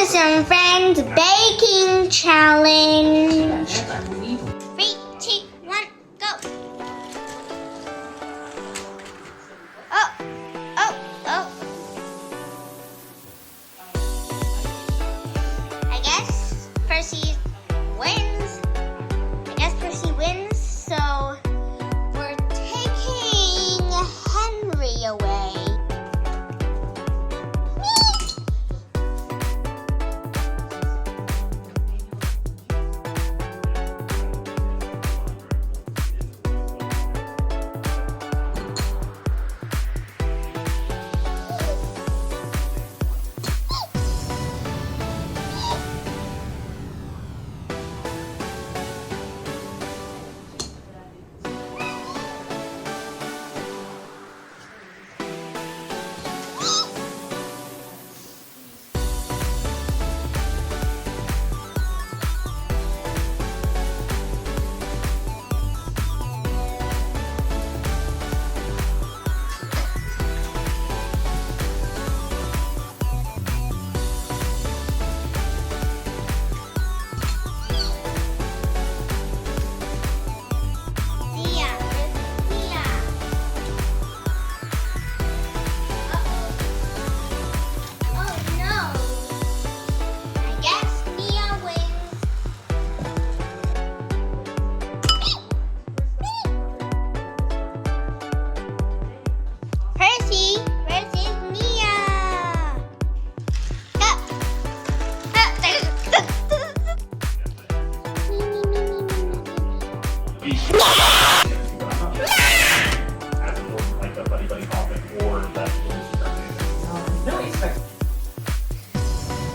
Thomas and Friends Baking Challenge. 3, 2, 1, go. Oh. I guess Percy wins. So we're taking Henry away.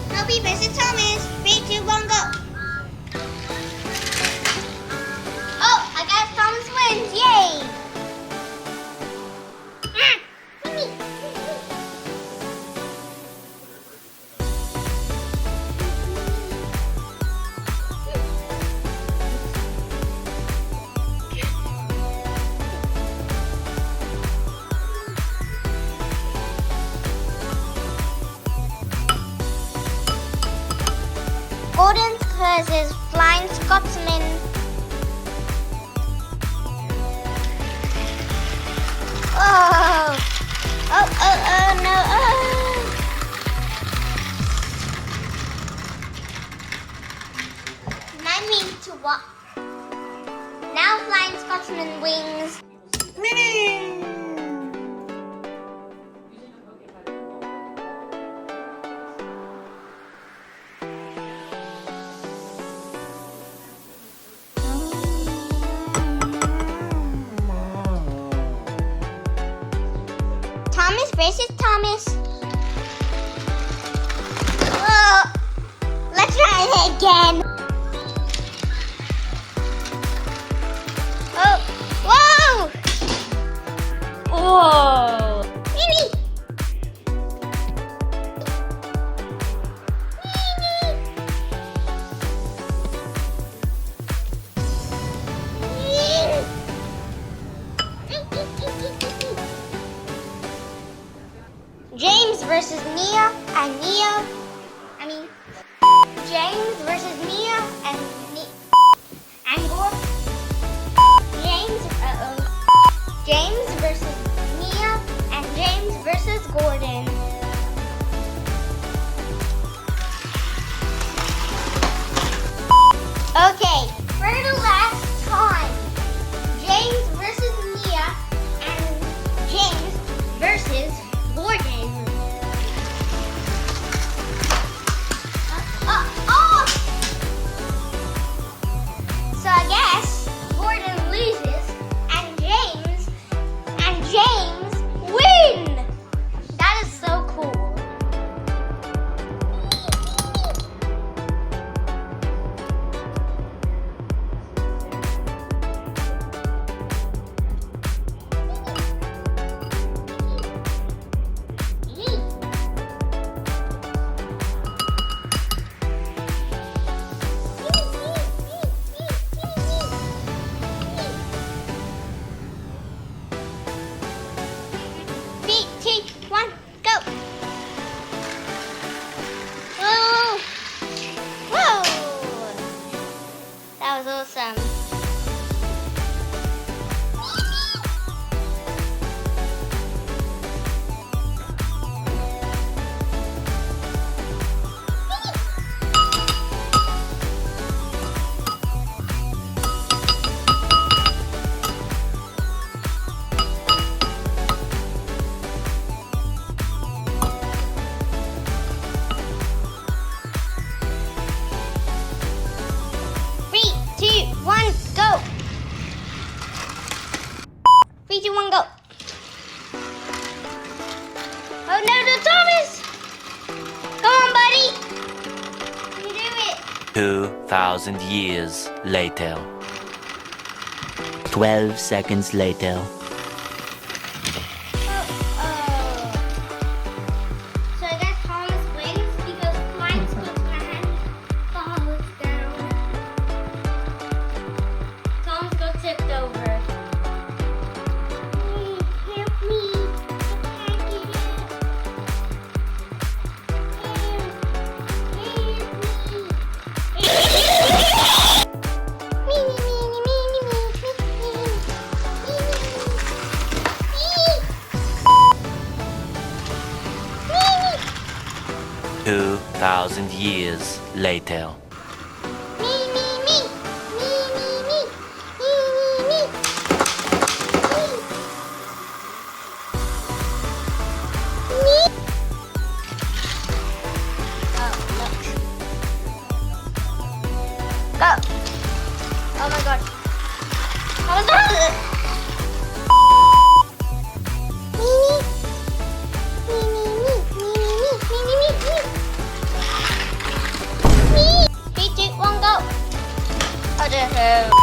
Toby versus Thomas. 3, 2, 1, go. Oh, I guess Thomas wins. Yay! Gordon's curse is Flying Scotsman. Oh no. Remind me to what? Now Flying Scotsman wings. Thomas versus Thomas. Oh, let's try it again. Oh, whoa! Whoa! Mimi! James 2,000 years later. 12 seconds later. So I guess Thomas wins because Flying Scotsman falls down. Thomas got tipped over. Help me. I can't get it. Help me. 2,000 years later. Go! Oh my god. Oh my god! Three, two, one, go! Oh dear.